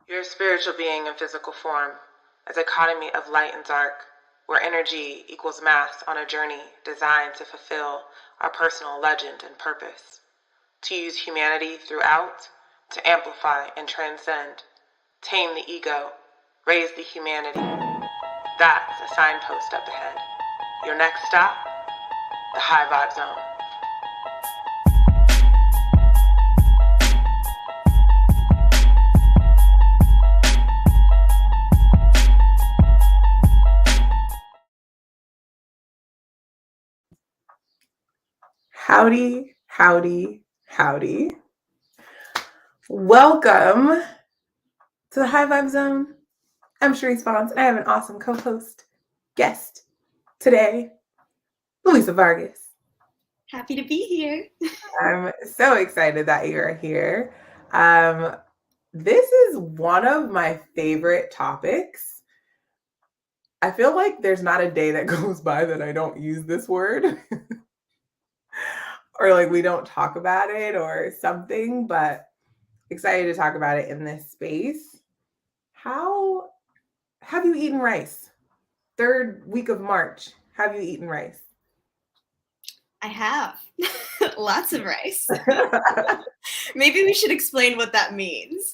You're a spiritual being in physical form, a dichotomy of light and dark, where energy equals mass on a journey designed to fulfill our personal legend and purpose, to use humanity throughout, to amplify and transcend, tame the ego, raise the humanity. That's a signpost up ahead. Your next stop, the High Vibe Zone. Howdy, howdy, howdy. Welcome to the High Vibe Zone. I'm Sharice Bonds, and I have an awesome co-host, guest today, Louisa Vargas. Happy to be here. I'm so excited that you're here. This is one of my favorite topics. I feel like there's not a day that goes by that I don't use this word. Or like we don't talk about it or something, but excited to talk about it in this space. How have you eaten rice? Third week of March. Have you eaten rice? I have lots of rice. Maybe we should explain what that means.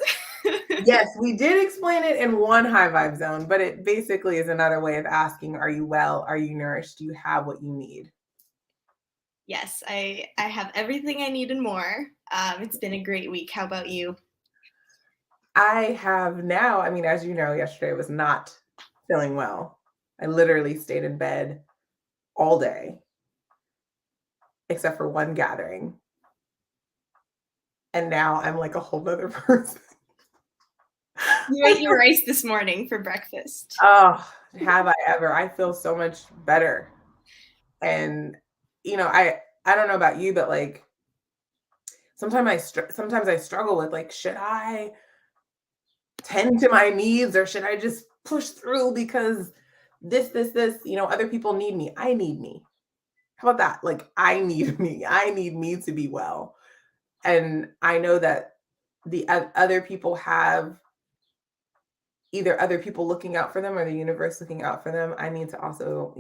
Yes, we did explain it in one High Vibe Zone, but it basically is another way of asking, are you well? Are you nourished? Do you have what you need? Yes, I have everything I need and more. It's been a great week. How about you? I have now, as you know, yesterday I was not feeling well. I literally stayed in bed all day, except for one gathering. And now I'm like a whole nother person. You ate your rice this morning for breakfast. Oh, have I ever? I feel so much better. And I don't know about you, but like sometimes I struggle with like, should I tend to my needs or should I just push through because this, other people need me. I need me. How about that? Like I need me. I need me to be well. And I know that the other people have either other people looking out for them or the universe looking out for them. I need to also,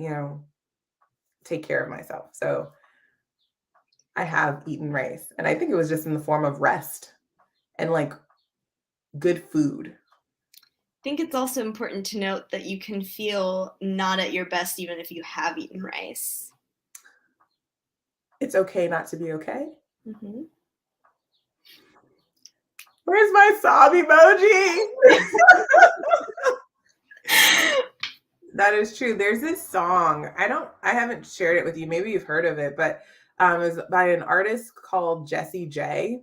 take care of myself. So I have eaten rice. And I think it was just in the form of rest and like good food. I think it's also important to note that you can feel not at your best even if you have eaten rice. It's okay not to be okay. Mm-hmm. Where's my sob emoji? That is true. There's this song. I haven't shared it with you. Maybe you've heard of it, but it's by an artist called Jessie J.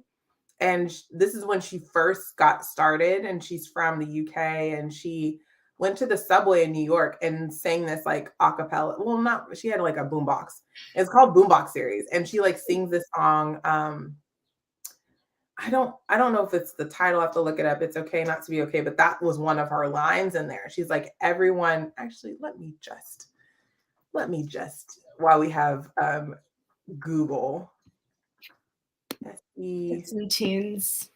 And this is when she first got started, and she's from the UK, and she went to the subway in New York and sang this like a cappella. Well, not she had like a boombox. It's called Boombox Series, and she like sings this song. I don't know if it's the title. I have to look it up. It's okay not to be okay, but that was one of her lines in there. She's like, everyone, actually, let me just while we have Google. Get some tunes.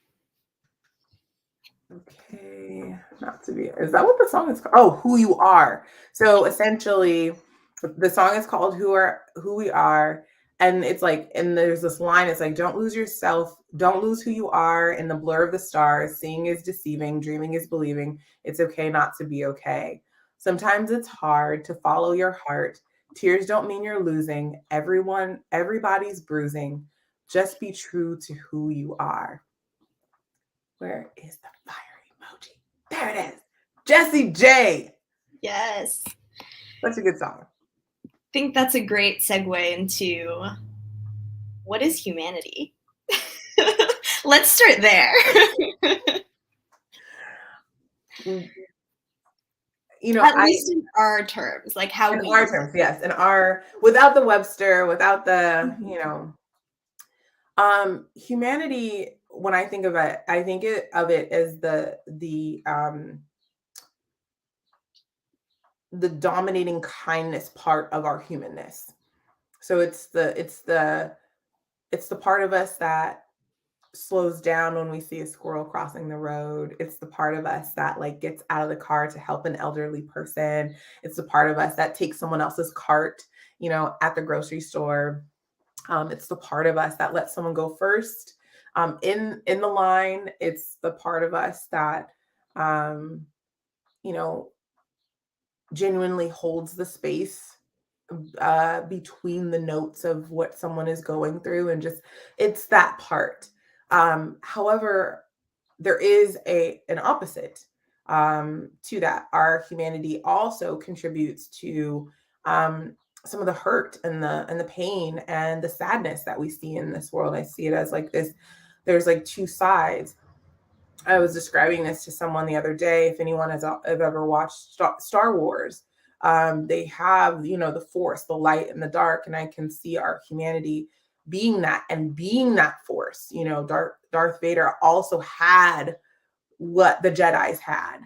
Okay, not to be. Is that what the song is called? Oh, Who You Are. So essentially, the song is called Who We Are. And it's like, and there's this line, it's like, don't lose yourself, don't lose who you are in the blur of the stars. Seeing is deceiving, dreaming is believing. It's okay not to be okay. Sometimes it's hard to follow your heart. Tears don't mean you're losing. Everybody's bruising. Just be true to who you are. Where is the fire emoji? There it is. Jessie J. Yes. Such a good song. I think that's a great segue into what is humanity? Let's start there. At least in our terms, like how in our terms, yes. In our, without the Webster, without the, humanity, when I think of it, I think of it as the dominating kindness part of our humanness. So it's the part of us that slows down when we see a squirrel crossing the road. It's the part of us that like gets out of the car to help an elderly person. It's the part of us that takes someone else's cart, at the grocery store. It's the part of us that lets someone go first in the line. It's the part of us that um, you know genuinely holds the space between the notes of what someone is going through, and just it's that part. However, there is an opposite to that. Our humanity also contributes to some of the hurt and the pain and the sadness that we see in this world. I see it as like this. There's like two sides. I was describing this to someone the other day. If anyone have ever watched Star Wars, they have, the force, the light and the dark. And I can see our humanity being that and being that force. Darth Vader also had what the Jedi's had,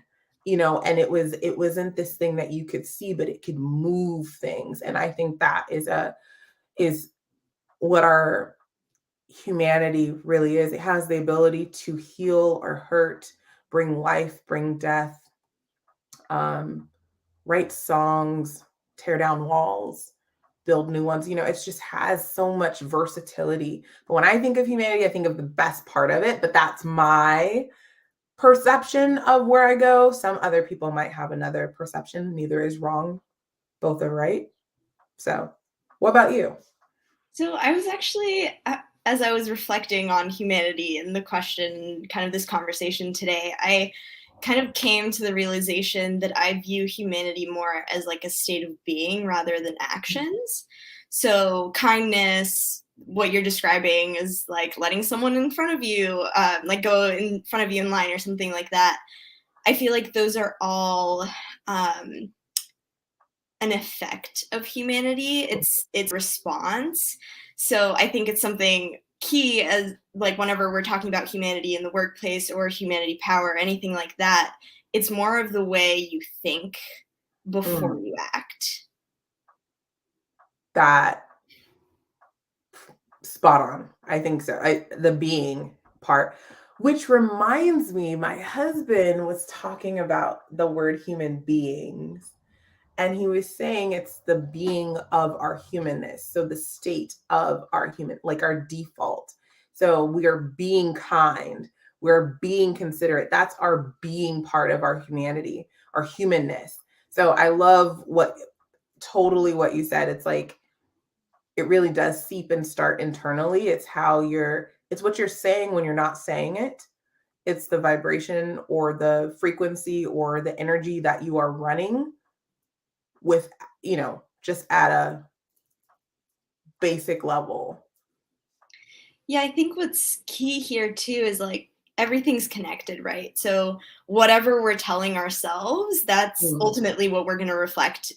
and it wasn't this thing that you could see, but it could move things. And I think that is what our humanity really is. It has the ability to heal or hurt, bring life, bring death, um, write songs, tear down walls, build new ones. It just has so much versatility. But when I think of humanity, I think of the best part of it, but that's my perception of where I go. Some other people might have another perception. Neither is wrong. Both are right. So, what about you? So I was actually, as I was reflecting on humanity and the question, kind of this conversation today, I kind of came to the realization that I view humanity more as like a state of being rather than actions. So kindness, what you're describing is like letting someone in front of you, like go in front of you in line or something like that. I feel like those are all um, an effect of humanity. It's response. So I think it's something key as like whenever we're talking about humanity in the workplace or humanity power, anything like that, it's more of the way you think before Mm, you act. that spot on. I think so. The being part, which reminds me, my husband was talking about the word human beings, and he was saying it's the being of our humanness. So the state of our human, like our default. So we are being kind, we're being considerate. That's our being part of our humanity, our humanness. So I love totally what you said. It's like it really does seep and start internally. It's what you're saying when you're not saying it. It's the vibration or the frequency or the energy that you are running with, just at a basic level. Yeah, I think what's key here too is like everything's connected, right? So whatever we're telling ourselves, that's Mm, ultimately what we're going to reflect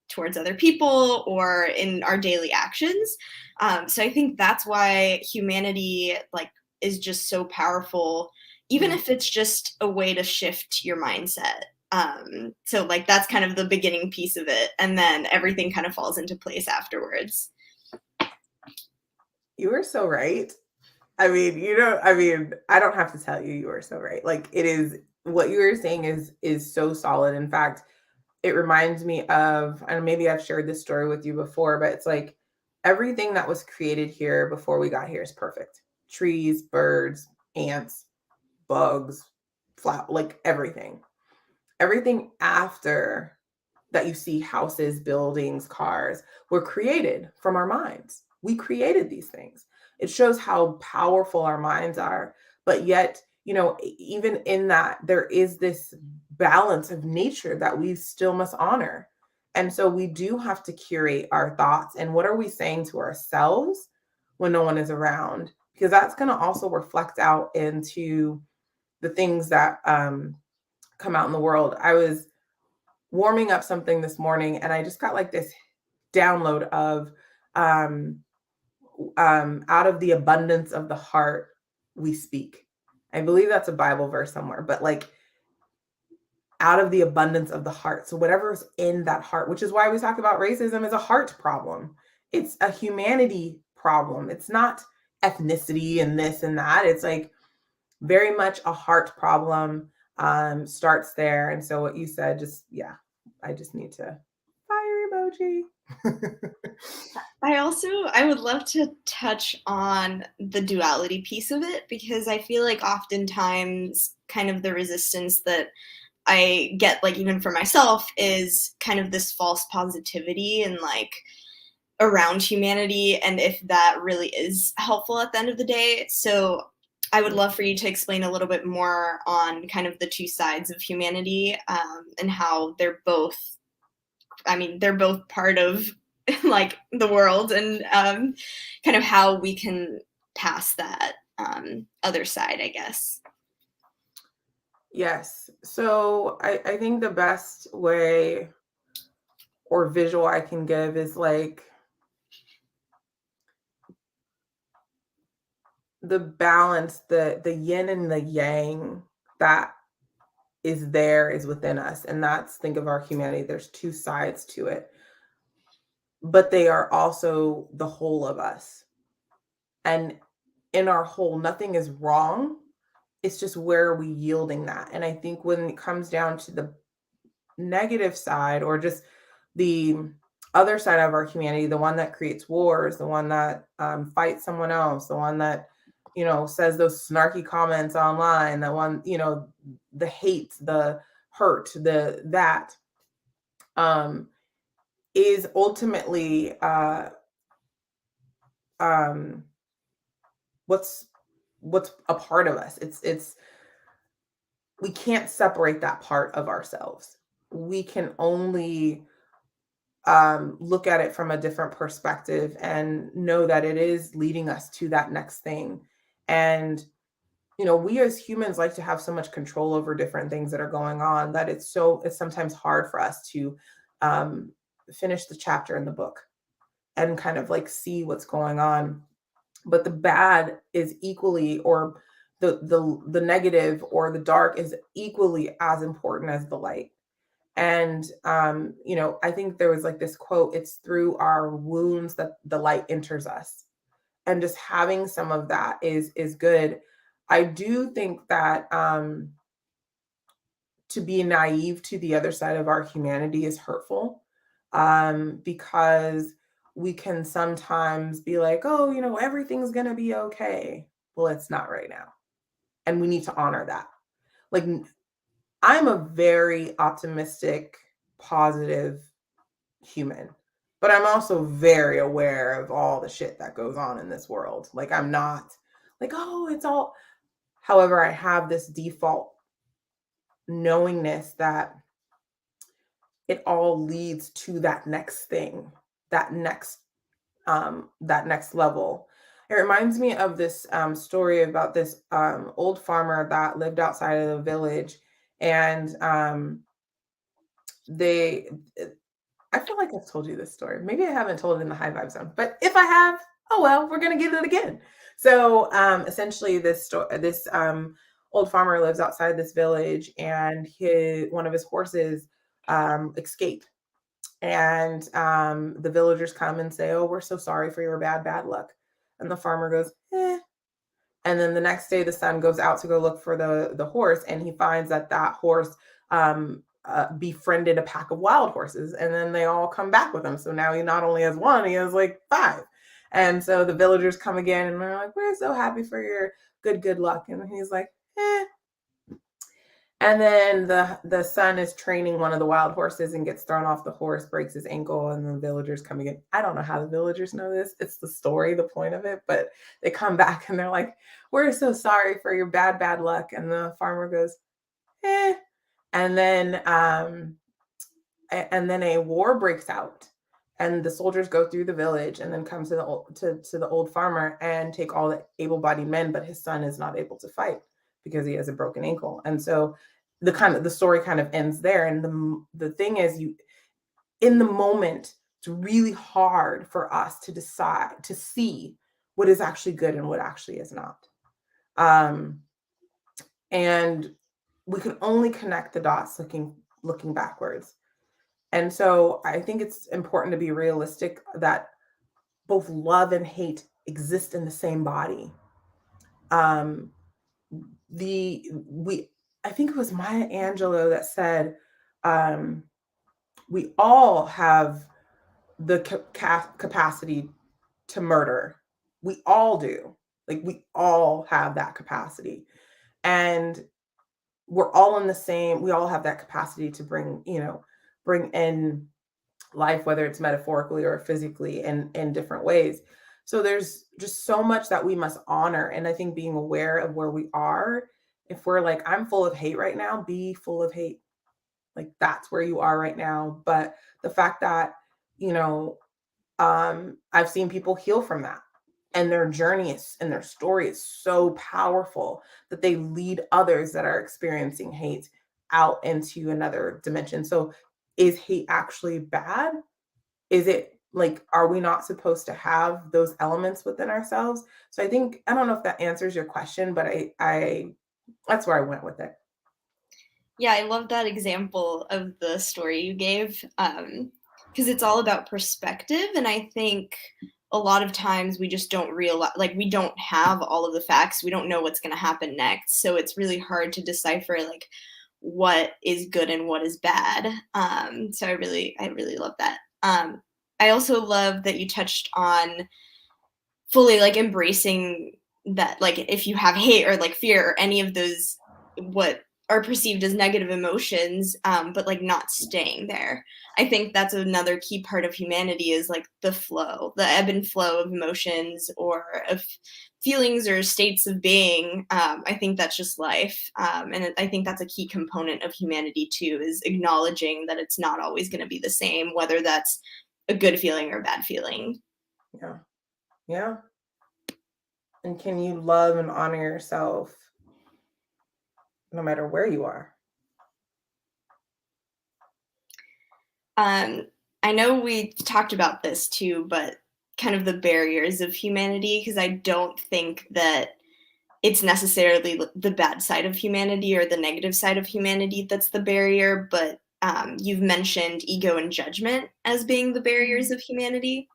towards other people or in our daily actions. So I think that's why humanity like is just so powerful, even mm. if it's just a way to shift your mindset. So like that's kind of the beginning piece of it, and then everything kind of falls into place afterwards. You were so right. I don't have to tell you, you are so right. Like it is what you were saying is so solid. In fact, it reminds me of, and maybe I've shared this story with you before, but it's like everything that was created here before we got here is perfect. Trees, birds, ants, bugs, flower, like everything. Everything after that you see, houses, buildings, cars, were created from our minds. We created these things. It shows how powerful our minds are. But yet, even in that, there is this balance of nature that we still must honor. And so we do have to curate our thoughts. And what are we saying to ourselves when no one is around? Because that's going to also reflect out into the things that come out in the world. I was warming up something this morning and I just got like this download of um out of the abundance of the heart we speak. I believe that's a Bible verse somewhere, but like out of the abundance of the heart. So whatever's in that heart, which is why we talk about racism as a heart problem. It's a humanity problem. It's not ethnicity and this and that. It's like very much a heart problem, starts there. And so what you said, just yeah, I just need to fire emoji. I would love to touch on the duality piece of it, because I feel like oftentimes kind of the resistance that I get, like even for myself, is kind of this false positivity and like around humanity, and if that really is helpful at the end of the day. So I would love for you to explain a little bit more on kind of the two sides of humanity, and how they're both, I mean, they're both part of like the world, and kind of how we can pass that other side, I guess. Yes. So I think the best way or visual I can give is like the balance, the yin and the yang that is there is within us. And that's, think of our humanity. There's two sides to it, but they are also the whole of us. And in our whole, nothing is wrong. It's just where are we yielding that? And I think when it comes down to the negative side, or just the other side of our humanity, the one that creates wars, the one that fights someone else, the one that, says those snarky comments online, the one, the hate, the hurt, the that um, is ultimately um, what's a part of us. It's we can't separate that part of ourselves. We can only look at it from a different perspective and know that it is leading us to that next thing. And, we as humans like to have so much control over different things that are going on that it's sometimes hard for us to um, finish the chapter in the book and kind of like see what's going on. But the bad is equally, or the negative or the dark is equally as important as the light. And I think there was like this quote, it's through our wounds that the light enters us. And just having some of that is good. I do think that to be naive to the other side of our humanity is hurtful, because we can sometimes be like, oh, everything's going to be okay. Well, it's not right now. And we need to honor that. Like, I'm a very optimistic, positive human, but I'm also very aware of all the shit that goes on in this world. Like, I'm not like, oh, it's all. However, I have this default knowingness that it all leads to that next thing, that next level. It reminds me of this story about this old farmer that lived outside of the village, and they I feel like I've told you this story. Maybe I haven't told it in the high vibe zone, but if I have, oh well, we're gonna get it again. So essentially, this old farmer lives outside this village, and one of his horses escaped, and the villagers come and say, "Oh, we're so sorry for your bad luck," and the farmer goes, "Eh." And then the next day, the son goes out to go look for the horse, and he finds that horse befriended a pack of wild horses, and then they all come back with him. So now he not only has one, he has like five. And so the villagers come again, and they're like, "We're so happy for your good luck." And he's like, "Eh." And then the son is training one of the wild horses and gets thrown off the horse, breaks his ankle, and the villagers come again. I don't know how the villagers know this. It's the story, the point of it, but they come back and they're like, "We're so sorry for your bad luck." And the farmer goes, "Eh." And then a war breaks out, and the soldiers go through the village and then come to the old farmer and take all the able-bodied men, but his son is not able to fight because he has a broken ankle. And so the story kind of ends there. And the thing is, you in the moment, it's really hard for us to decide, to see what is actually good and what actually is not. Um, and we can only connect the dots looking backwards. And so I think it's important to be realistic that both love and hate exist in the same body. Um, the we I think it was Maya Angelou that said, um, we all have the capacity to murder. We all do. Like we all have that capacity. And we're all in the same, we all have that capacity to bring, bring in life, whether it's metaphorically or physically in different ways. So there's just so much that we must honor. And I think being aware of where we are, if we're like, I'm full of hate right now, be full of hate. Like that's where you are right now. But the fact that, you know, I've seen people heal from that. And their journey is, and their story is so powerful that they lead others that are experiencing hate out into another dimension. So is hate actually bad? Is it like, are we not supposed to have those elements within ourselves? So I think, I don't know if that answers your question, but I that's where I went with it. Yeah, I love that example of the story you gave, because it's all about perspective, and I think a lot of times we just don't realize, like, we don't have all of the facts, we don't know what's gonna happen next, so it's really hard to decipher, like, what is good and what is bad, so I really love that. I also love that you touched on fully, like, embracing that, like, if you have hate or, like, fear or any of those what are perceived as negative emotions, but, like, not staying there. I think that's another key part of humanity is, like, the flow, the ebb and flow of emotions or of feelings or states of being. I think that's just life, and I think that's a key component of humanity too, is acknowledging that it's not always gonna be the same, whether that's a good feeling or a bad feeling. Yeah. Yeah. And can you love and honor yourself no matter where you are? Um, I know we talked about this too, but kind of the barriers of humanity, because I don't think that it's necessarily the bad side of humanity or the negative side of humanity that's the barrier, but you've mentioned ego and judgment as being the barriers of humanity.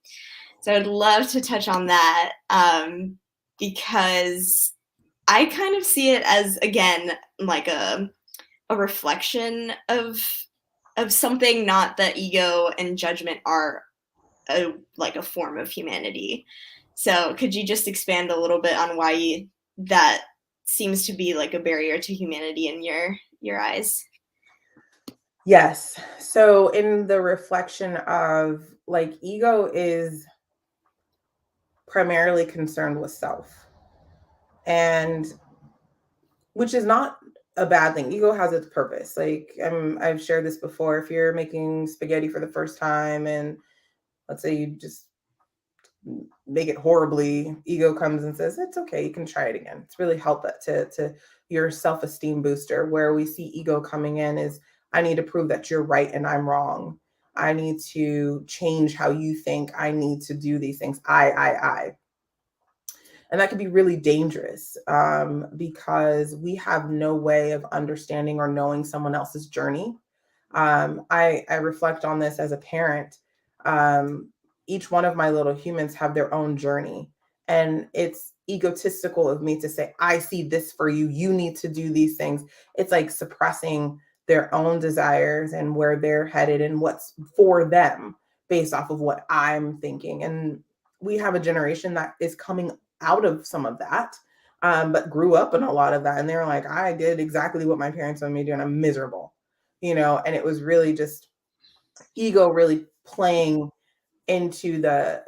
So I'd love to touch on that, because I kind of see it as, again, like a reflection of something, not that ego and judgment are like a form of humanity. So could you just expand a little bit on why that seems to be like a barrier to humanity in your eyes? Yes. So in the reflection of like ego is primarily concerned with self, and which is not a bad thing. Ego has its purpose. Like I've shared this before. If you're making spaghetti for the first time and let's say you just make it horribly, ego comes and says, it's okay, you can try it again. It's really helped that to your self-esteem booster. Where we see ego coming in is, I need to prove that you're right and I'm wrong. I need to change how you think. I need to do these things. I. And that can be really dangerous, because we have no way of understanding or knowing someone else's journey. I reflect on this as a parent. Um, each one of my little humans have their own journey, and it's egotistical of me to say, I see this for you. You need to do these things. It's like suppressing their own desires and where they're headed and what's for them based off of what I'm thinking. And we have a generation that is coming out of some of that, but grew up in a lot of that. And they're like, I did exactly what my parents wanted me to do, and I'm miserable, and it was really just ego really playing into the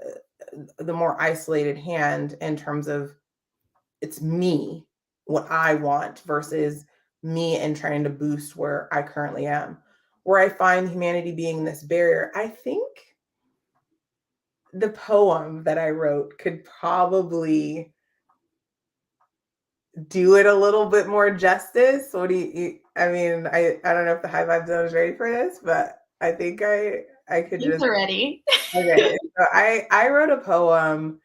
more isolated hand in terms of it's me, what I want versus me and trying to boost where I currently am. Where I find humanity being this barrier, I think the poem that I wrote could probably do it a little bit more justice. What do I mean, I don't know if the high vibe zone is ready for this, but I think I could It's just already. okay. So I wrote a poem,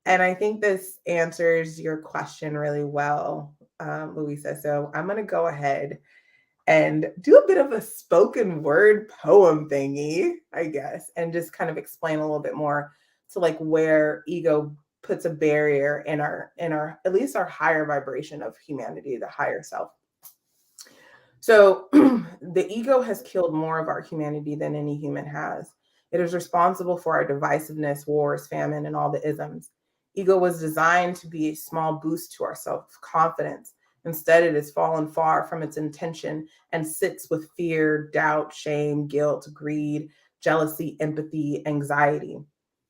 and I think this answers your question really well, Louisa. So I'm gonna go ahead and do a bit of a spoken word poem thingy, I guess, and just kind of explain a little bit more to like where ego puts a barrier in our at least our higher vibration of humanity, the higher self. So the ego has killed more of our humanity than any human has. It is responsible for our divisiveness, wars, famine, and all the isms. Ego was designed to be a small boost to our self confidence. Instead, it has fallen far from its intention and sits with fear, doubt, shame, guilt, greed, jealousy, empathy, anxiety.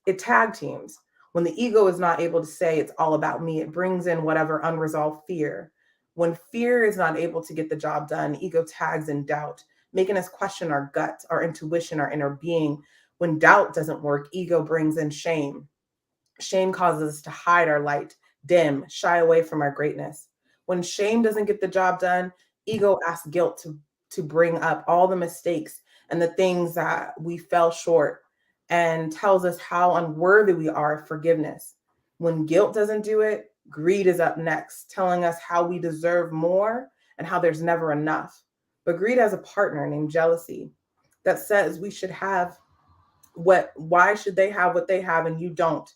It tag teams. When the ego is not able to say it's all about me, it brings in whatever unresolved fear. When fear is not able to get the job done, ego tags in doubt, making us question our gut, our intuition, our inner being. When doubt doesn't work, ego brings in shame. Shame causes us to hide our light, dim, shy away from our greatness. When shame doesn't get the job done, ego asks guilt to bring up all the mistakes and the things that we fell short and tells us how unworthy we are of forgiveness. When guilt doesn't do it, greed is up next, telling us how we deserve more and how there's never enough. But greed has a partner named jealousy that says we should have why should they have what they have and you don't?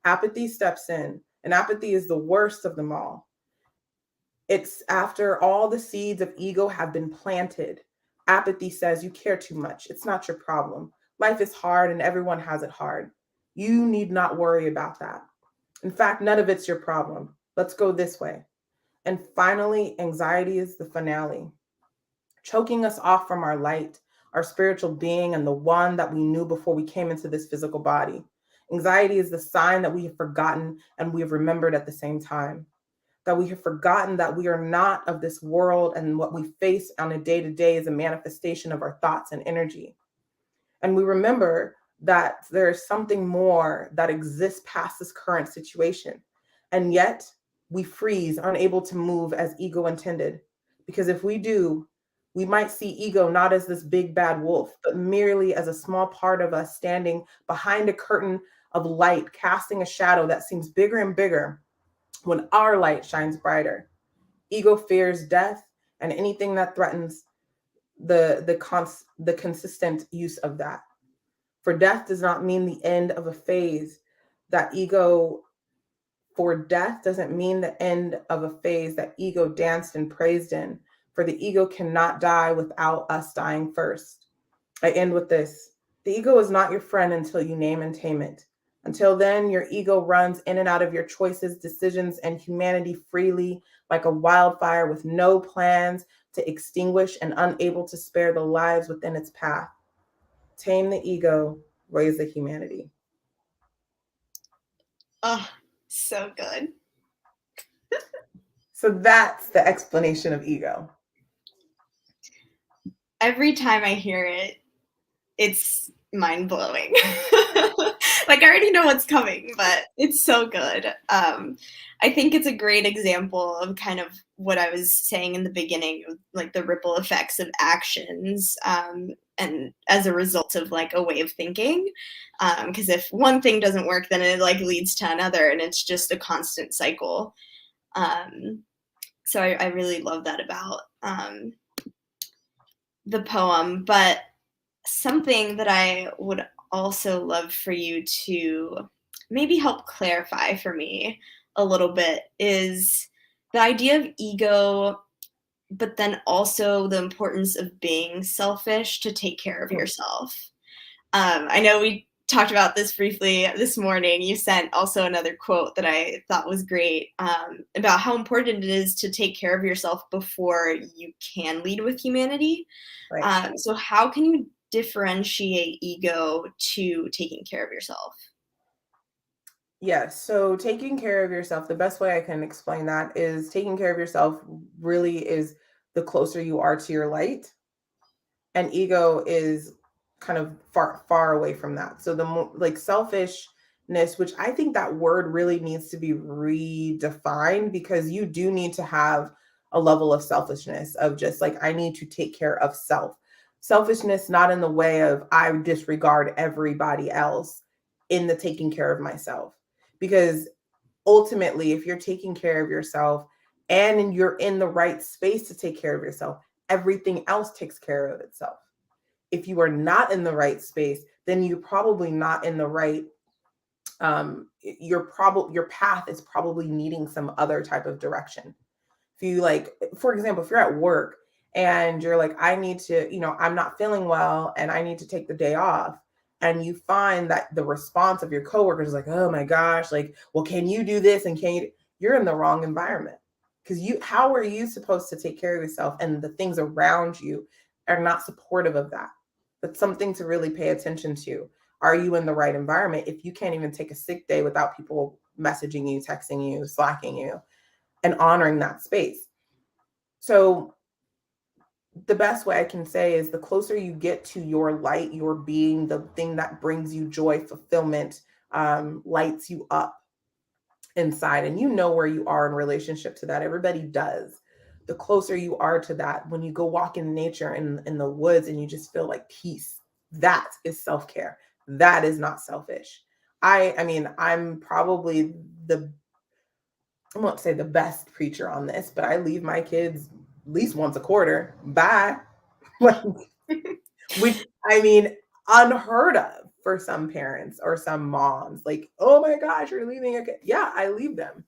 Apathy steps in, and apathy is the worst of them all. It's after all the seeds of ego have been planted. Apathy says you care too much. It's not your problem. Life is hard and everyone has it hard. You need not worry about that. In fact, none of it's your problem. Let's go this way. And finally, anxiety is the finale, choking us off from our light, our spiritual being, and the one that we knew before we came into this physical body. Anxiety is the sign that we have forgotten and we have remembered at the same time, that we have forgotten that we are not of this world and what we face on a day to day is a manifestation of our thoughts and energy. And we remember that there is something more that exists past this current situation. And yet we freeze, unable to move as ego intended. Because if we do, we might see ego not as this big bad wolf, but merely as a small part of us standing behind a curtain of light, casting a shadow that seems bigger and bigger when our light shines brighter. Ego fears death and anything that threatens the consistent use of that. For death does not mean the end of a phase that ego, for death doesn't mean the end of a phase that ego danced and praised in. For the ego cannot die without us dying first. I end with this. The ego is not your friend until you name and tame it. Until then, your ego runs in and out of your choices, decisions, and humanity freely like a wildfire with no plans to extinguish and unable to spare the lives within its path. Tame the ego, raise the humanity. Oh, so good. So that's the explanation of ego. Every time I hear it, it's mind blowing. Like I already know what's coming, but it's so good. I think it's a great example of kind of what I was saying in the beginning, like the ripple effects of actions, and as a result of like a way of thinking. Because if one thing doesn't work, then it like leads to another, and it's just a constant cycle. Um, so I really love that about the poem, but something that I would also love for you to maybe help clarify for me a little bit is the idea of ego, but then also the importance of being selfish to take care of yourself. I know we talked about this briefly this morning. You sent also another quote that I thought was great, about how important it is to take care of yourself before you can lead with humanity. Right. So, how can you differentiate ego to taking care of yourself? Yes. So taking care of yourself, the best way I can explain that is taking care of yourself really is the closer you are to your light, and ego is kind of far away from that. So the more like selfishness, which I think that word really needs to be redefined, because you do need to have a level of selfishness of just like I need to take care of self. Selfishness not in the way of I disregard everybody else in the taking care of myself. Because ultimately if you're taking care of yourself and you're in the right space to take care of yourself, everything else takes care of itself. If you are not in the right space, then you're probably not in the right your path is probably needing some other type of direction. If you like, for example, if you're at work and you're like, I need to, I'm not feeling well and I need to take the day off. And you find that the response of your coworkers is like, oh my gosh, like, well, can you do this? And you're in the wrong environment. Because how are you supposed to take care of yourself? And the things around you are not supportive of that. That's something to really pay attention to. Are you in the right environment? If you can't even take a sick day without people messaging you, texting you, slacking you, and honoring that space. So the best way I can say is the closer you get to your light, your being, the thing that brings you joy, fulfillment, lights you up inside, and you know where you are in relationship to that. Everybody does. The closer you are to that, when you go walk in nature in the woods and you just feel like peace, that is self-care. That is not selfish. I mean, I'm probably I won't say the best preacher on this, but I leave my kids at least once a quarter. Bye. Like, which I mean, unheard of for some parents or some moms. Like, oh my gosh, you're leaving a kid. Yeah, I leave them.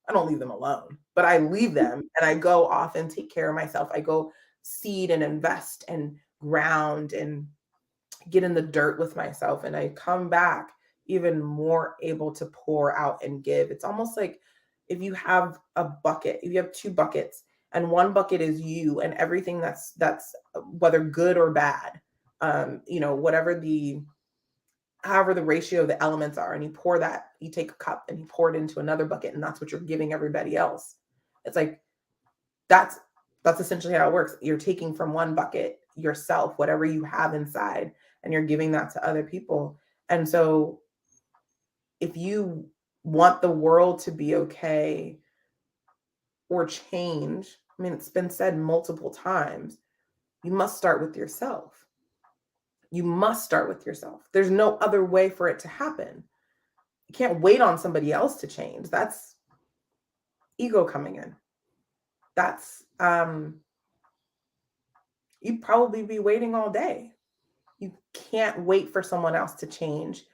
I don't leave them alone, but I leave them and I go off and take care of myself. I go seed and invest and ground and get in the dirt with myself. And I come back even more able to pour out and give. It's almost like if you have a bucket, if you have two buckets and one bucket is you and everything that's whether good or bad, whatever however the ratio of the elements are, and you take a cup and you pour it into another bucket, and that's what you're giving everybody else. It's like that's essentially how it works. You're taking from one bucket yourself, whatever you have inside, and you're giving that to other people. And so if you want the world to be okay or change, I mean, it's been said multiple times, you must start with yourself. You must start with yourself. There's no other way for it to happen. You can't wait on somebody else to change. That's ego coming in. That's you'd probably be waiting all day. You can't wait for someone else to change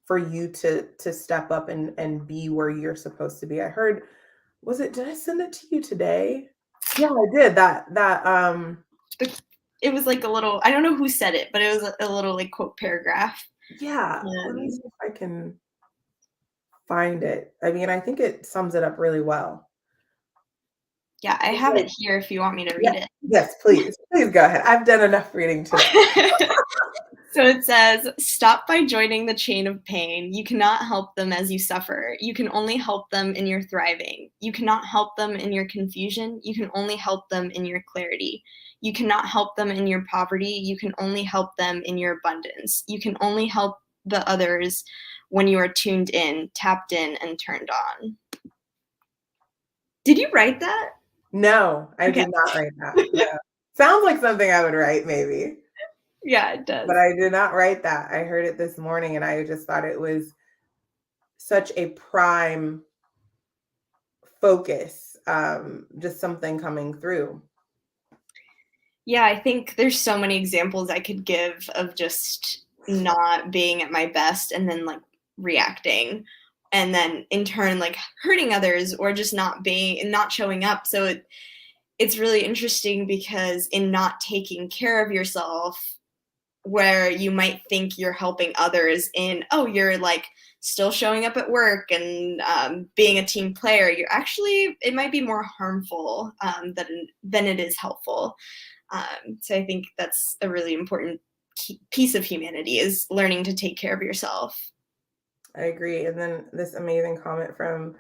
for you to step up and be where you're supposed to be. I heard, did I send it to you today? Yeah, I did. It was like a little, I don't know who said it, but it was a little like quote paragraph. Yeah. Let me see if I can find it. I mean, I think it sums it up really well. Yeah, I have it here if you want me to read it. Yes, please. Please go ahead. I've done enough reading today. So it says, stop by joining the chain of pain. You cannot help them as you suffer. You can only help them in your thriving. You cannot help them in your confusion. You can only help them in your clarity. You cannot help them in your poverty. You can only help them in your abundance. You can only help the others when you are tuned in, tapped in, and turned on. Did you write that? No, I did not write that. No. Sounds like something I would write, maybe. Yeah, it does. But I did not write that. I heard it this morning and I just thought it was such a prime focus, just something coming through. Yeah, I think there's so many examples I could give of just not being at my best and then like reacting and then in turn like hurting others or just not showing up. So it's really interesting because in not taking care of yourself, where you might think you're helping others in, oh, you're like still showing up at work and being a team player, it might be more harmful than it is helpful. So I think that's a really important piece of humanity is learning to take care of yourself. I agree. And then this amazing comment from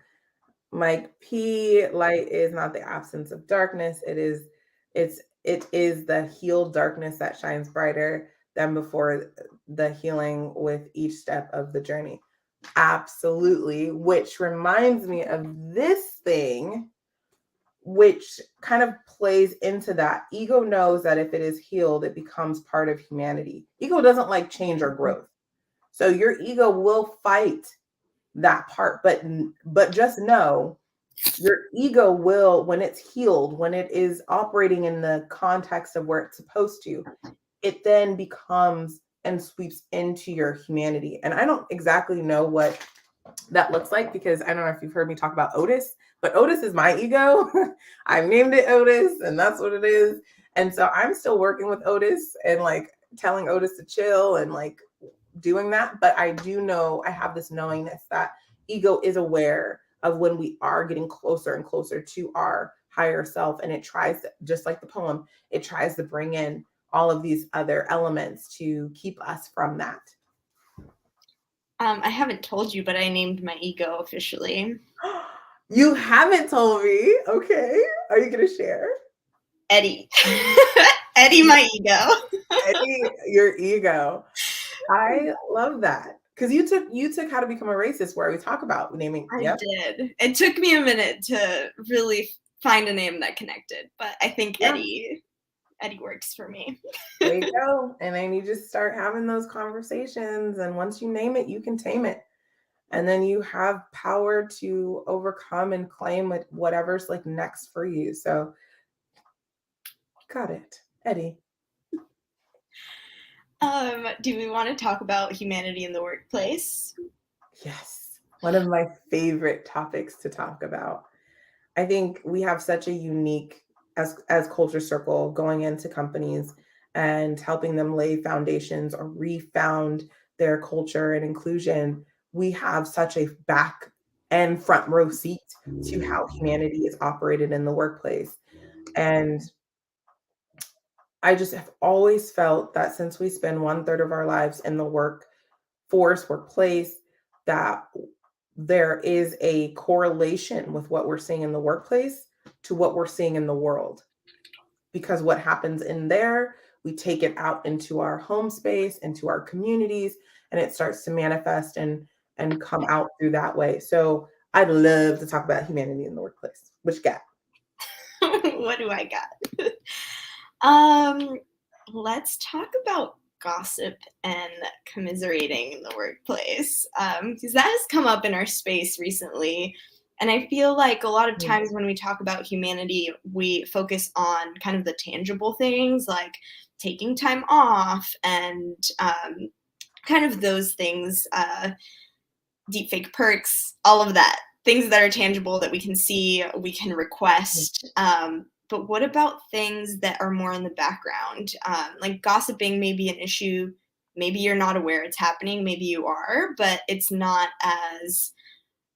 Mike P. Light is not the absence of darkness. It is the healed darkness that shines brighter than before, the healing with each step of the journey. Absolutely. Which reminds me of this thing, which kind of plays into that. Ego knows that if it is healed, it becomes part of humanity. Ego doesn't like change or growth. So your ego will fight that part, but just know your ego will, when it's healed, when it is operating in the context of where it's supposed to, it then becomes and sweeps into your humanity. And I don't exactly know what that looks like because I don't know if you've heard me talk about Otis, but Otis is my ego. I've named it Otis and that's what it is. And so I'm still working with Otis and like telling Otis to chill and like doing that. But I do know I have this knowingness that ego is aware of when we are getting closer and closer to our higher self. And it tries to, just like the poem, it tries to bring in all of these other elements to keep us from that. I haven't told you, but I named my ego officially. You haven't told me. Okay. Are you going to share? Eddie. Eddie, my ego. Eddie, your ego. I love that. Because you took How to Become a Racist, where we talk about naming. I Yep. did. It took me a minute to really find a name that connected, but I think Yeah. Eddie works for me. There you go. And then you just start having those conversations. And once you name it, you can tame it. And then you have power to overcome and claim whatever's like next for you. So got it. Eddie. Do we want to talk about humanity in the workplace? Yes. One of my favorite topics to talk about. I think we have such a unique as culture circle going into companies and helping them lay foundations or refound their culture and inclusion. We have such a back and front row seat to how humanity is operated in the workplace. And I just have always felt that since we spend one third of our lives in the workforce, workplace, that there is a correlation with what we're seeing in the workplace to what we're seeing in the world. Because what happens in there, we take it out into our home space, into our communities, and it starts to manifest and come out through that way. So I'd love to talk about humanity in the workplace. Which gap? What do I got? Um, let's talk about gossip and commiserating in the workplace, because that has come up in our space recently. And I feel like a lot of times when we talk about humanity, we focus on kind of the tangible things like taking time off and kind of those things, deepfake perks, all of that, things that are tangible that we can see, we can request. But what about things that are more in the background? Like gossiping may be an issue. Maybe you're not aware it's happening. Maybe you are, but it's not as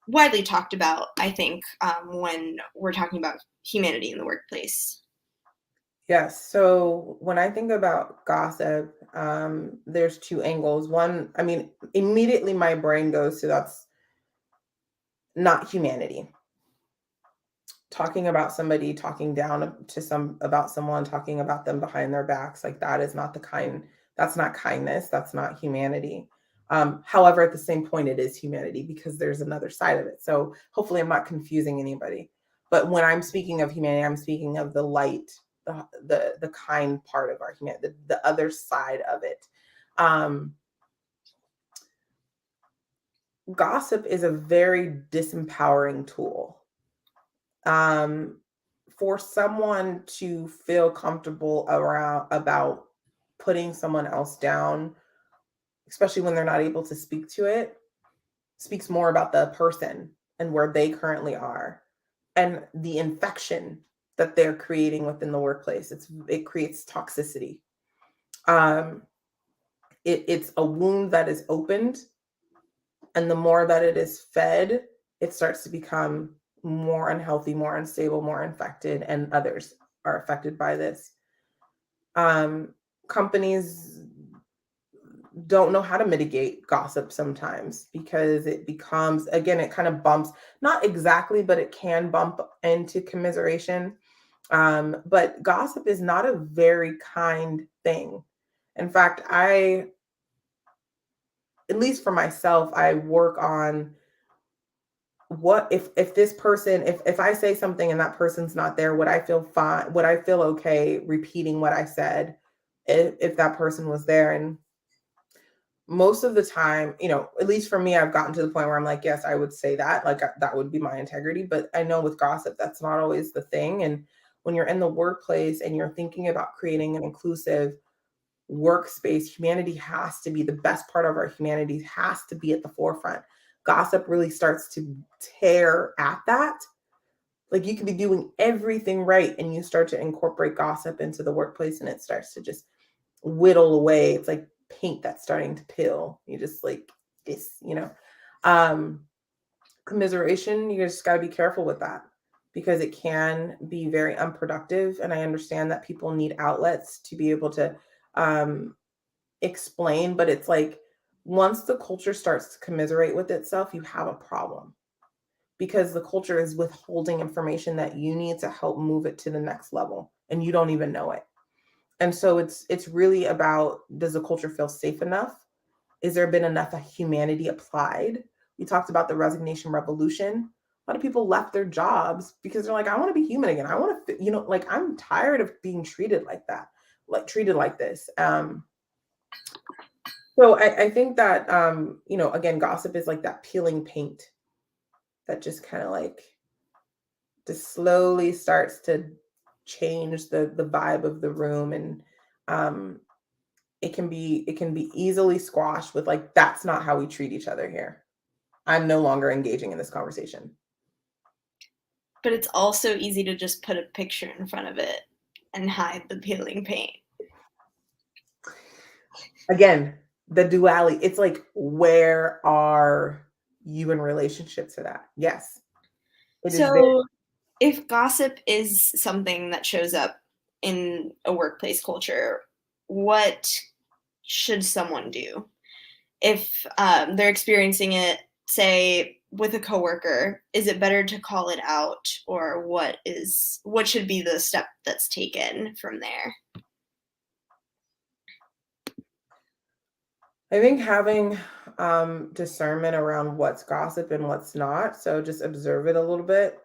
widely talked about, I think, when we're talking about humanity in the workplace. Yes. So when I think about gossip, there's two angles. One, I mean, immediately my brain goes to that's not humanity. Talking about somebody, talking down to some about someone, talking about them behind their backs, like that is not the kind, that's not kindness, that's not humanity. However, at the same point, it is humanity because there's another side of it. So hopefully I'm not confusing anybody. But when I'm speaking of humanity, I'm speaking of the light, the kind part of our humanity, the other side of it. Gossip is a very disempowering tool. um, for someone to feel comfortable around about putting someone else down, especially when they're not able to speak to it, speaks more about the person and where they currently are and the infection that they're creating within the workplace. It creates toxicity. Um, it's a wound that is opened, and the more that it is fed, it starts to become more unhealthy, more unstable, more infected, and others are affected by this. Companies don't know how to mitigate gossip sometimes because it becomes, again, it kind of bumps, not exactly, but it can bump into commiseration. But gossip is not a very kind thing. In fact, at least for myself, I work on what if this person, if I say something and that person's not there, would I feel fine, would I feel okay repeating what I said if that person was there? And most of the time, at least for me, I've gotten to the point where I'm like, yes, I would say that, like that would be my integrity. But I know with gossip that's not always the thing. And when you're in the workplace and you're thinking about creating an inclusive workspace, humanity has to be the best part of our humanity has to be at the forefront. Gossip really starts to tear at that. Like you could be doing everything right and you start to incorporate gossip into the workplace and it starts to just whittle away. It's like paint that's starting to peel. You just like this, Um, commiseration, you just got to be careful with that because it can be very unproductive. And I understand that people need outlets to be able to um, explain, but it's like once the culture starts to commiserate with itself, you have a problem because the culture is withholding information that you need to help move it to the next level and you don't even know it. And so it's really about, does the culture feel safe enough? Is there been enough humanity applied? We talked about the resignation revolution. A lot of people left their jobs because they're like, I want to be human again. I want to, like I'm tired of being treated like that, like treated like this. So I think that again, gossip is like that peeling paint that just kind of like just slowly starts to change the vibe of the room, and um it can be easily squashed with like, that's not how we treat each other here. I'm no longer engaging in this conversation. But it's also easy to just put a picture in front of it and hide the peeling paint. Again, the duality, it's like, where are you in relationship to that? Yes, it is there. So, if gossip is something that shows up in a workplace culture, what should someone do? If they're experiencing it, say with a coworker, is it better to call it out, or what should be the step that's taken from there? I think having discernment around what's gossip and what's not. So just observe it a little bit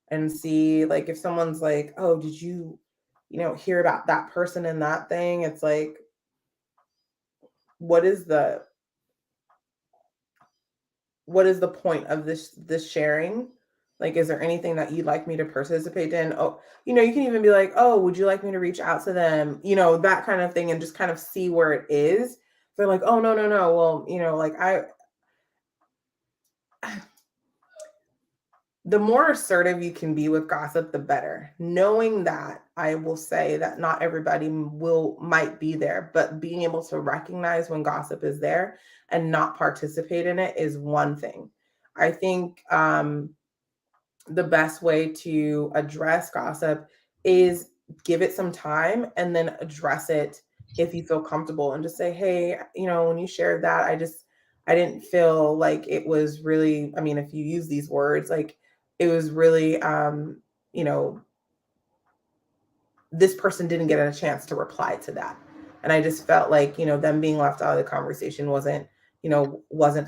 and see, like, if someone's like, oh, did you, hear about that person and that thing? It's like, what is the point of this sharing? Like, is there anything that you'd like me to participate in? Oh, you can even be like, oh, would you like me to reach out to them? That kind of thing, and just kind of see where it is. They're like, oh, no, no, no. Well, like the more assertive you can be with gossip, the better. Knowing that, I will say that not everybody might be there, but being able to recognize when gossip is there and not participate in it is one thing. I think the best way to address gossip is give it some time and then address it if you feel comfortable, and just say, hey, when you shared that, I didn't feel like it was really, I mean, if you use these words, like it was really you know this person didn't get a chance to reply to that, and I just felt like, them being left out of the conversation wasn't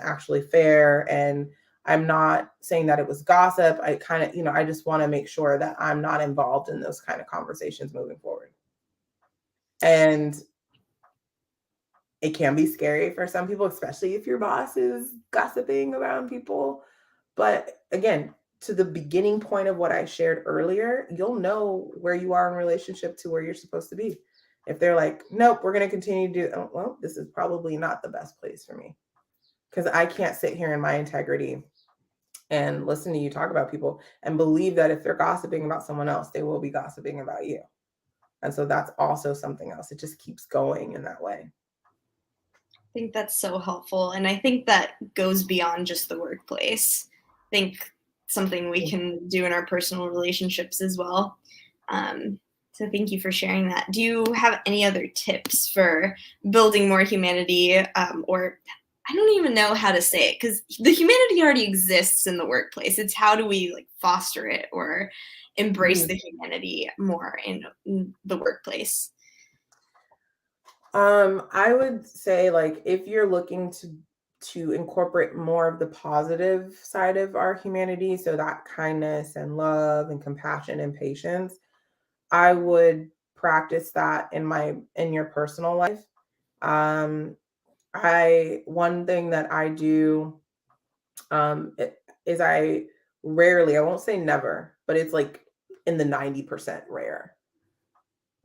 actually fair. And I'm not saying that it was gossip. I kind of, I just want to make sure that I'm not involved in those kind of conversations moving forward. And it can be scary for some people, especially if your boss is gossiping around people. But again, to the beginning point of what I shared earlier, you'll know where you are in relationship to where you're supposed to be. If they're like, nope, we're going to continue to do, oh, well, this is probably not the best place for me, because I can't sit here in my integrity and listen to you talk about people and believe that if they're gossiping about someone else, they will be gossiping about you. And so that's also something else. It just keeps going in that way. I think that's so helpful. And I think that goes beyond just the workplace. I think something we can do in our personal relationships as well. So thank you for sharing that. Do you have any other tips for building more humanity? Or I don't even know how to say it, because the humanity already exists in the workplace. It's how do we like foster it or embrace Mhm. the humanity more in the workplace? I would say, like, if you're looking to incorporate more of the positive side of our humanity, so that kindness and love and compassion and patience, I would practice that in your personal life. Um, I one thing that I do is I rarely, I won't say never, but it's like in the 90% rare,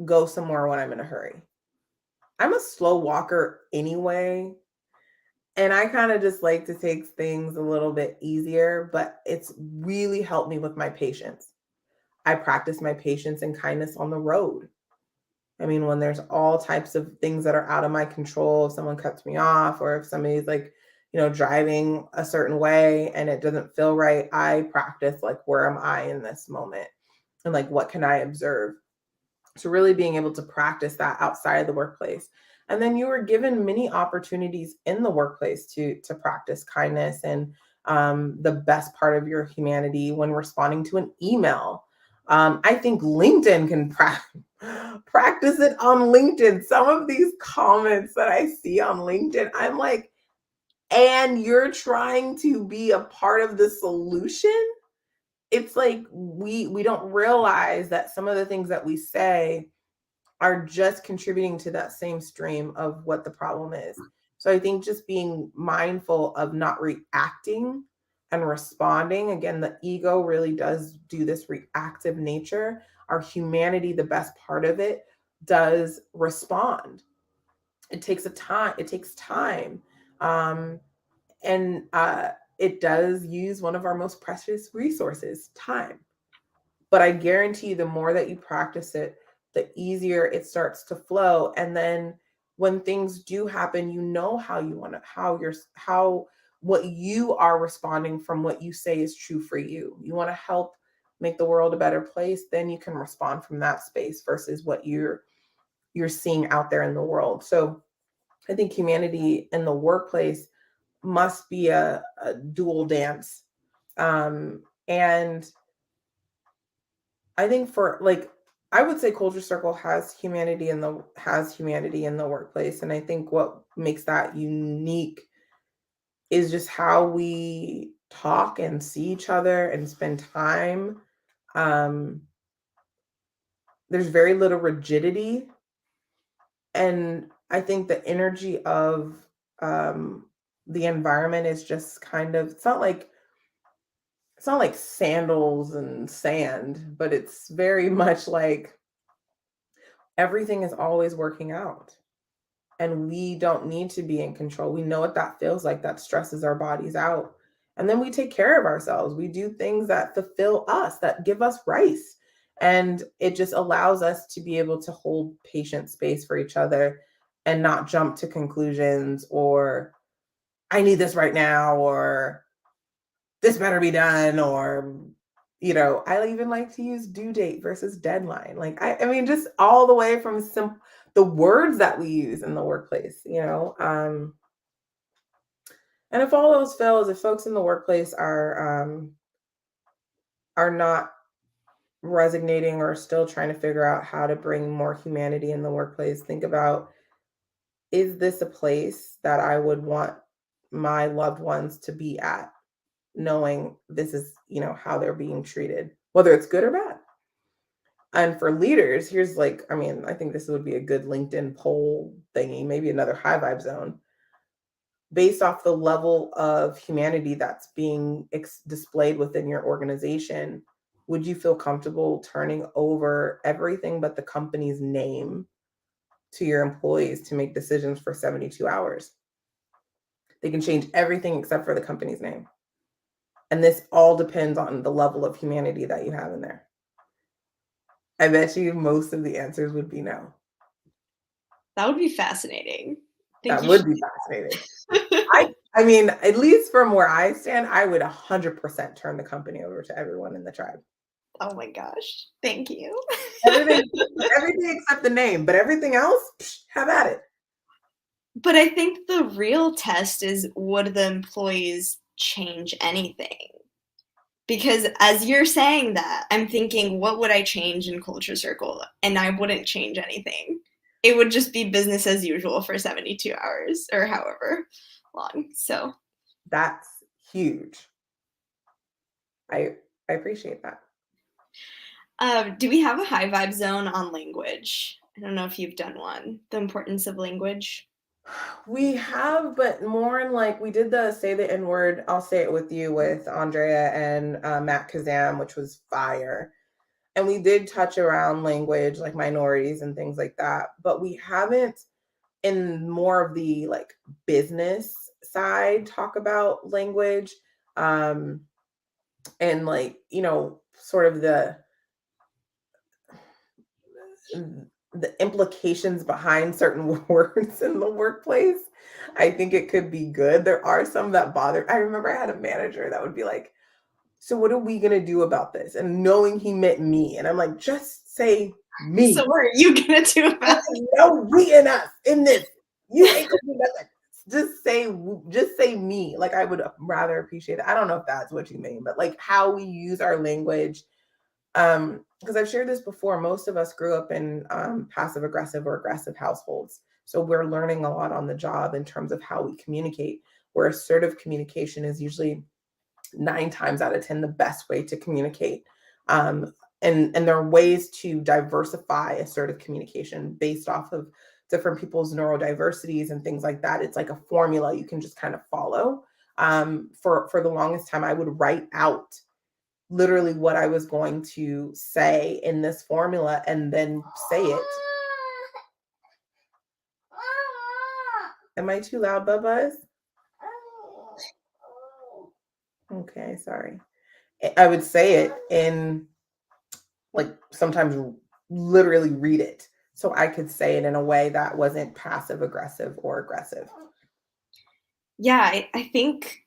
go somewhere when I'm in a hurry. I'm a slow walker anyway, and I kind of just like to take things a little bit easier, but it's really helped me with my patience. I practice my patience and kindness on the road. I mean, when there's all types of things that are out of my control, if someone cuts me off or if somebody's like, driving a certain way and it doesn't feel right, I practice like, where am I in this moment? And like, what can I observe? So really being able to practice that outside of the workplace. And then you were given many opportunities in the workplace to practice kindness and the best part of your humanity when responding to an email. I think LinkedIn can practice it on LinkedIn. Some of these comments that I see on LinkedIn, I'm like, and you're trying to be a part of the solution. It's like we don't realize that some of the things that we say are just contributing to that same stream of what the problem is. So I think just being mindful of not reacting and responding. Again, the ego really does do this reactive nature. Our humanity, the best part of it, does respond. It takes time. Um, and it does use one of our most precious resources, time. But I guarantee you, the more that you practice it, the easier it starts to flow. And then when things do happen, you know how you want to, how, what you are responding from what you say is true for you. You want to help make the world a better place, then you can respond from that space versus what you're seeing out there in the world. So I think humanity in the workplace must be a dual dance. And I think for like I would say Culture Circle has humanity in the workplace. And I think what makes that unique is just how we talk and see each other and spend time. Um, there's very little rigidity. And I think the energy of the environment is just kind of it's not like sandals and sand, but it's very much like everything is always working out and we don't need to be in control. We know what that feels like. That stresses our bodies out. And then we take care of ourselves. We do things that fulfill us, that give us rice. And it just allows us to be able to hold patient space for each other and not jump to conclusions or I need this right now or this better be done or I even like to use due date versus deadline. Like I mean just all the way from the words that we use in the workplace. And if all else fails, if folks in the workplace are not resignating or still trying to figure out how to bring more humanity in the workplace, think about, is this a place that I would want my loved ones to be at, knowing this is, how they're being treated, whether it's good or bad. And for leaders, here's like, I mean, I think this would be a good LinkedIn poll thingy, maybe another high vibe zone. Based off the level of humanity that's being displayed within your organization, would you feel comfortable turning over everything but the company's name to your employees to make decisions for 72 hours? They can change everything except for the company's name. And this all depends on the level of humanity that you have in there. I bet you most of the answers would be no. That would be fascinating. Thank That you. would be fascinating. I mean, at least from where I stand, I would 100% turn the company over to everyone in the tribe. Oh my gosh. Thank you. Everything, everything except the name, but everything else, have at it. But I think the real test is, would the employees change anything? Because as you're saying that, I'm thinking, what would I change in Culture Circle? And I wouldn't change anything. It would just be business as usual for 72 hours or however long. So That's huge. I appreciate that. do we have a high vibe zone on language? I don't know if you've done one. The importance of language. We have, but more in like we did the say the N word. I'll say it with you with Andrea and Matt Kazam, which was fire. And we did touch around language, like minorities and things like that. But we haven't in more of the like business side talk about language, um and like, sort of the implications behind certain words in the workplace. I think it could be good. There are some that bother. I remember I had a manager that would be like, "So what are we going to do about this?" And knowing he meant me, and I'm like, "Just say So me. what are you gonna do about it? No we and us in this. You ain't gonna do nothing. Just say me." Like, I would rather appreciate it. I don't know if that's what you mean, but like how we use our language. Because I've shared this before, most of us grew up in passive aggressive or aggressive households. So we're learning a lot on the job in terms of how we communicate, where assertive communication is usually 9 times out of 10 the best way to communicate. And there are ways to diversify assertive communication based off of different people's neurodiversities and things like that. It's like a formula you can just kind of follow. For the longest time, I would write out literally what I was going to say in this formula and then say it. Am I too loud, Bubba's? Okay, sorry. I would say it in, like, sometimes literally read it so I could say it in a way that wasn't passive aggressive or aggressive. Yeah, I think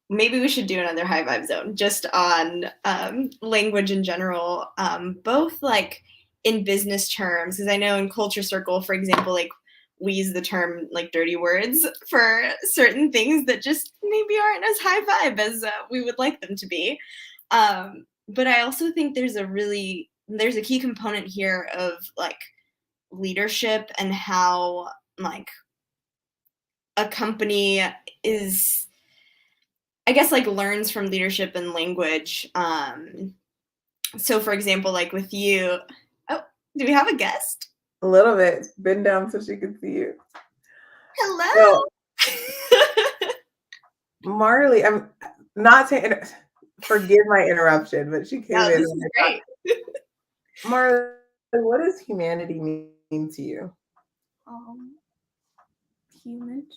maybe we should do another high vibe zone just on language in general, both like in business terms, because I know in Culture Circle, for example, like we use the term like dirty words for certain things that just maybe aren't as high vibe as we would like them to be. But I also think there's a key component here of like leadership and how like a company is, I guess, like learns from leadership and language. So for example, like with you, oh, do we have a guest? A little bit. Bend down so she can see you. Hello. So, Marley, I'm not saying, forgive my interruption, but she came No, in. this is great. Marley, what does humanity mean to you? Humans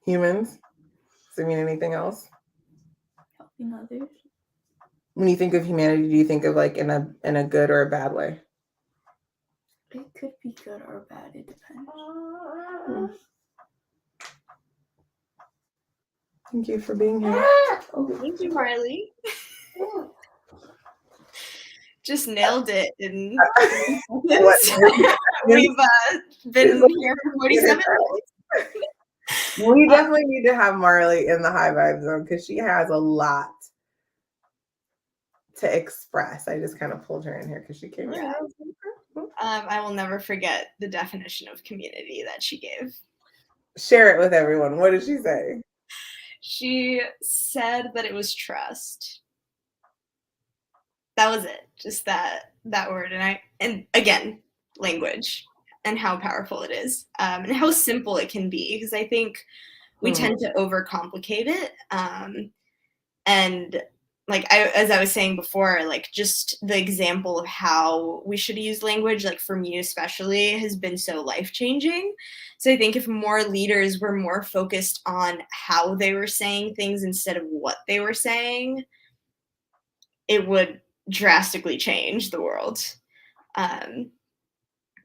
Humans? Does it mean anything else? helping others. When you think of humanity, do you think of like in a good or a bad way? It could be good or bad. It depends. Thank you for being here. Oh, thank you, Marley. Just nailed it in we've been here for 47 minutes. We definitely need to have Marley in the high vibe zone because she has a lot to express. I just kind of pulled her in here because she came in. I will never forget the definition of community that she gave. Share it with everyone. What did she say? She said that it was trust. That was it. Just that word. And again, language and how powerful it is, and how simple it can be. Because I think we tend to overcomplicate it. And like as I was saying before, like just the example of how we should use language, like for me especially, has been so life-changing. So I think if more leaders were more focused on how they were saying things instead of what they were saying, it would drastically change the world. I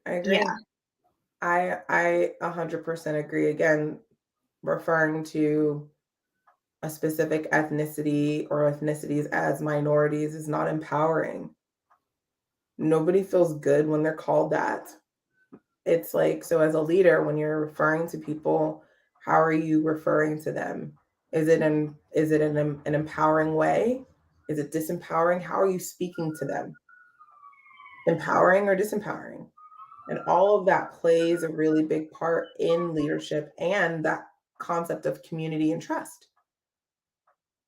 agree. Yeah. I 100% agree. Again, referring to a specific ethnicity or ethnicities as minorities is not empowering. Nobody feels good when they're called that. It's like, so as a leader, when you're referring to people, how are you referring to them? Is it an empowering way? Is it disempowering? How are you speaking to them? Empowering or disempowering? And all of that plays a really big part in leadership and that concept of community and trust.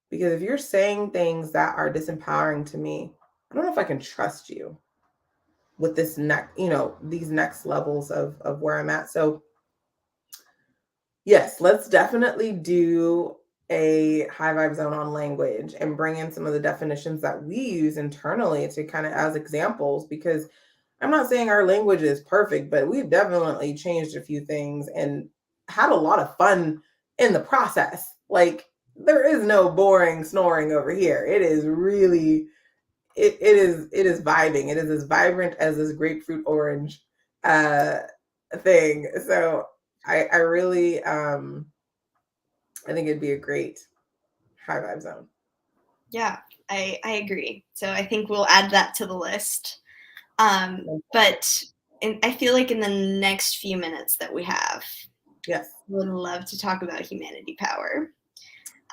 Because if you're saying things that are disempowering to me, I don't know if I can trust you with this these next levels of where I'm at. So yes, let's definitely do a high vibe zone on language and bring in some of the definitions that we use internally to kind of as examples, because I'm not saying our language is perfect, but we've definitely changed a few things and had a lot of fun in the process. Like there is no boring snoring over here. It is really it is vibing. It is as vibrant as this grapefruit orange uh thing. So I really I think it'd be a great high vibe zone. Yeah, I agree. So I think we'll add that to the list. But I feel like in the next few minutes that we have, Yes. would love to talk about humanity power.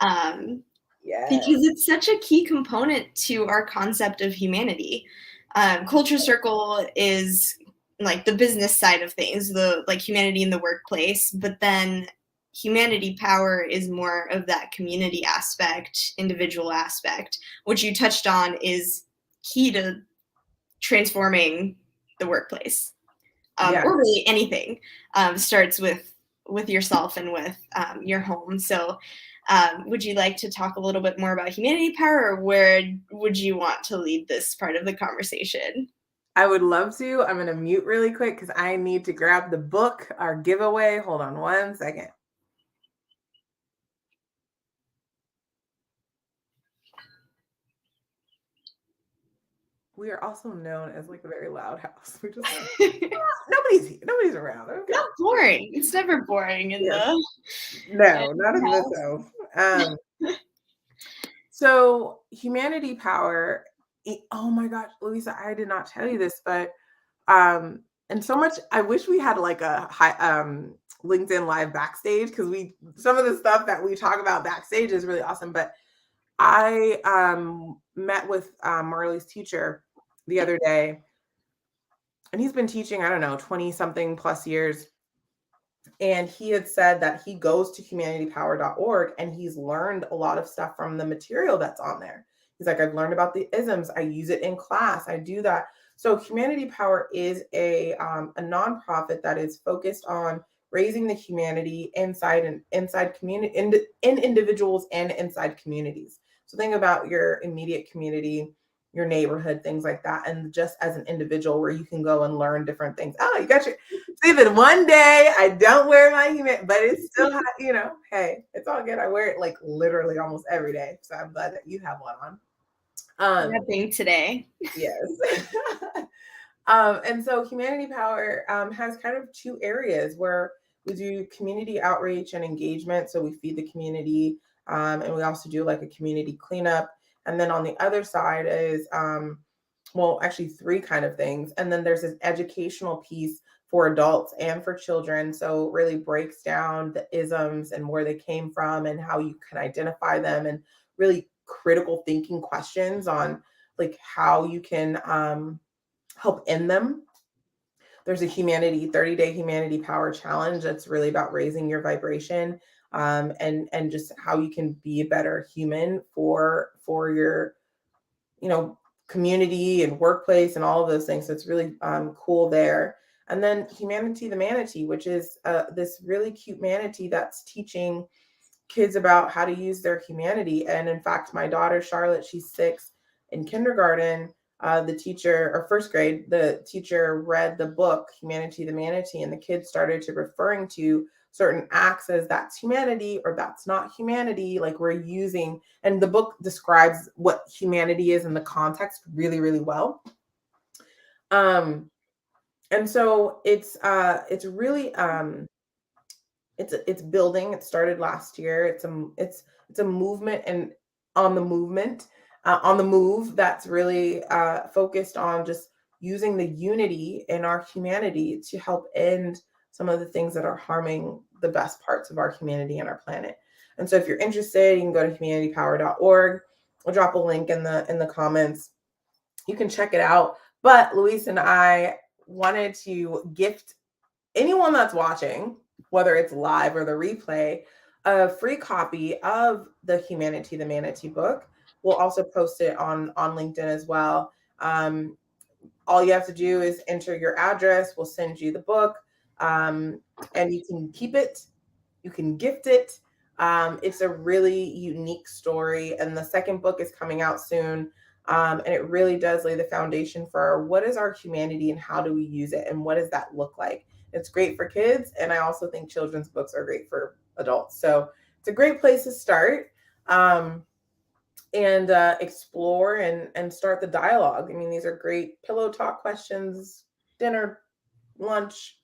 Um, Yes. because it's such a key component to our concept of humanity. Culture Circle is like the business side of things, the like humanity in the workplace, but then humanity power is more of that community aspect, individual aspect, which you touched on is key to transforming the workplace, Yeah. or really anything. Starts with yourself and with your home. So would you like to talk a little bit more about humanity power, or where would you want to lead this part of the conversation? I would love to. I'm going to mute really quick because I need to grab the book, our giveaway. Hold on one second. We are also known as like a very loud house. We just nobody's here. Nobody's around. Okay. Not boring. It's never boring in Yes. the No, not in this house. house. So humanity power. Oh my gosh, Louisa, I did not tell you this, but and so much. I wish we had like a high LinkedIn live backstage because we some of the stuff that we talk about backstage is really awesome. But I met with Marley's teacher the other day, and he's been teaching, I don't know, 20 something plus years. And he had said that he goes to humanitypower.org and he's learned a lot of stuff from the material that's on there. He's like, I've learned about the isms. I use it in class. I do that. So Humanity Power is a nonprofit that is focused on raising the humanity inside community in individuals and inside communities. So think about your immediate community, your neighborhood, things like that, and just as an individual where you can go and learn different things. Oh, you got your even one day I don't wear my human, but it's still, hey, it's all good. I wear it like literally almost every day. So I'm glad that you have one on. Nothing today. Yes. And so Humanity Power has kind of two areas where we do community outreach and engagement. So we feed the community, and we also do like a community cleanup. And then on the other side is, well, actually three kind of things. And then there's this educational piece for adults and for children. So it really breaks down the isms and where they came from and how you can identify them, and really critical thinking questions on like how you can help end them. There's a 30-day humanity power challenge that's really about raising your vibration, and just how you can be a better human for your community and workplace and all of those things. So it's really cool there. And then Humanity the Manatee, which is this really cute manatee that's teaching kids about how to use their humanity. And in fact, my daughter Charlotte, she's 6, in kindergarten. The teacher, or first grade, the teacher read the book Humanity the Manatee, and the kids started to referring to certain acts as that's humanity or that's not humanity. Like we're using, and the book describes what humanity is in the context really, really well. And so it's really it's building. It started last year. It's a movement, and on the movement, on the move, that's really focused on just using the unity in our humanity to help end some of the things that are harming the best parts of our humanity and our planet. And so if you're interested, you can go to humanitypower.org. We'll drop a link in the comments. You can check it out. But Luis and I wanted to gift anyone that's watching, whether it's live or the replay, a free copy of the Humanity the Manatee book. We'll also post it on LinkedIn as well. All you have to do is enter your address. We'll send you the book, and you can keep it. You can gift it. It's a really unique story, and the second book is coming out soon. And it really does lay the foundation for what is our humanity and how do we use it and what does that look like. It's great for kids, and I also think children's books are great for adults. So it's a great place to start. And explore and start the dialogue. I mean, these are great pillow talk questions, dinner, lunch,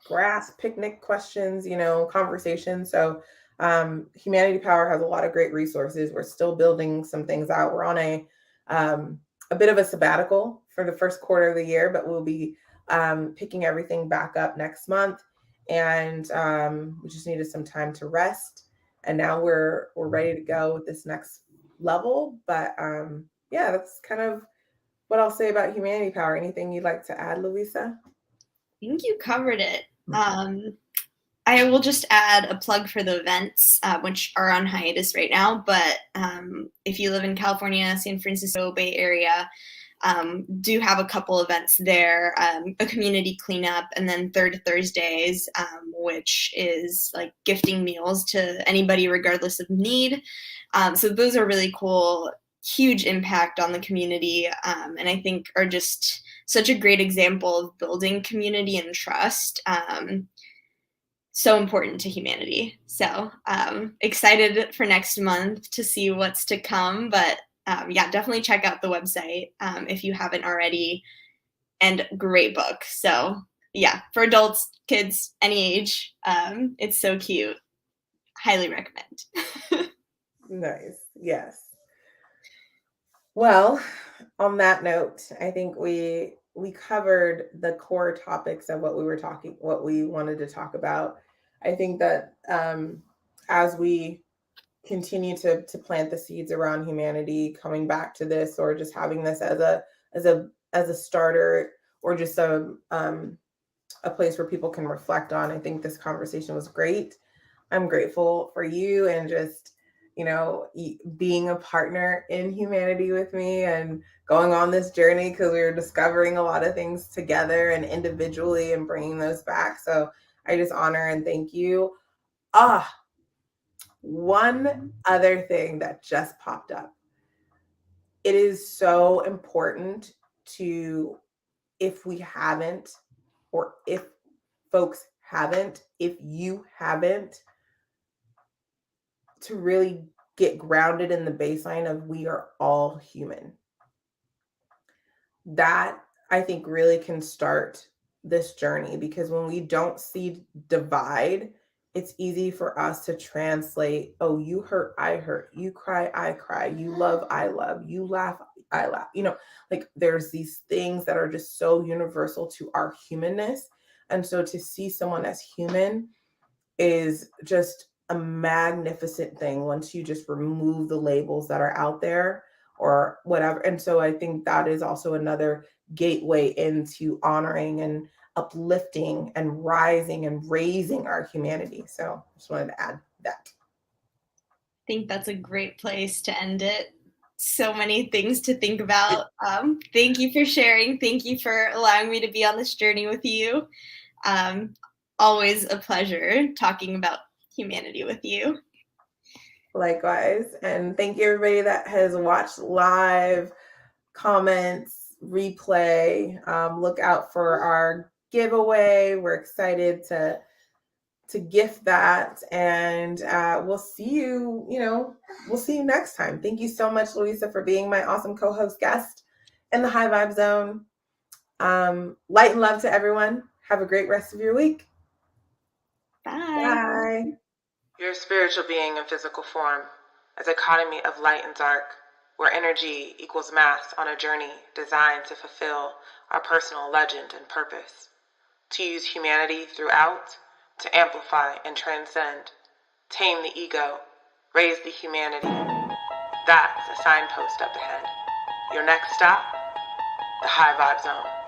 grass, picnic questions, conversations. So Humanity Power has a lot of great resources. We're still building some things out. We're on a bit of a sabbatical for the first quarter of the year, but we'll be picking everything back up next month. And we just needed some time to rest. And now we're ready to go with this next level. But yeah, that's kind of what I'll say about Humanity Power. Anything you'd like to add, Louisa? I think you covered it. I will just add a plug for the events, which are on hiatus right now. But if you live in California, San Francisco Bay Area, do have a couple events there, a community cleanup, and then Third Thursdays, which is like gifting meals to anybody regardless of need. So those are really cool, huge impact on the community, and I think are just such a great example of building community and trust. So important to humanity. So excited for next month to see what's to come. But yeah, definitely check out the website if you haven't already. And great book. So yeah, for adults, kids, any age, it's so cute. Highly recommend. Nice. Yes. Well, on that note, I think we covered the core topics of what we wanted to talk about. I think that as we continue to plant the seeds around humanity, coming back to this, or just having this as a starter, or just a place where people can reflect on. I think this conversation was great. I'm grateful for you and just being a partner in humanity with me and going on this journey, because we were discovering a lot of things together and individually and bringing those back. So I just honor and thank you. One other thing that just popped up. It is so important to, if we haven't, or if folks haven't, if you haven't, to really get grounded in the baseline of we are all human. That, I think, really can start this journey, because when we don't see divide, it's easy for us to translate, oh, you hurt, I hurt, you cry, I cry, you love, I love, you laugh, I laugh. Like there's these things that are just so universal to our humanness. And so to see someone as human is just a magnificent thing once you just remove the labels that are out there or whatever. And so I think that is also another gateway into honoring and uplifting and rising and raising our humanity. So I just wanted to add that. I think that's a great place to end it. So many things to think about. Thank you for sharing. Thank you for allowing me to be on this journey with you. Always a pleasure talking about humanity with you. Likewise. And thank you everybody that has watched live, comments, replay. Look out for our giveaway. We're excited to gift that, and we'll see you next time. Thank you so much, Louisa, for being my awesome co-host guest in the High Vibe Zone. Light and love to everyone. Have a great rest of your week. Bye. Bye. You're a spiritual being in physical form, a dichotomy of light and dark, where energy equals mass on a journey designed to fulfill our personal legend and purpose, to use humanity throughout, to amplify and transcend, tame the ego, raise the humanity. That's a signpost up ahead. Your next stop, the High Vibe Zone.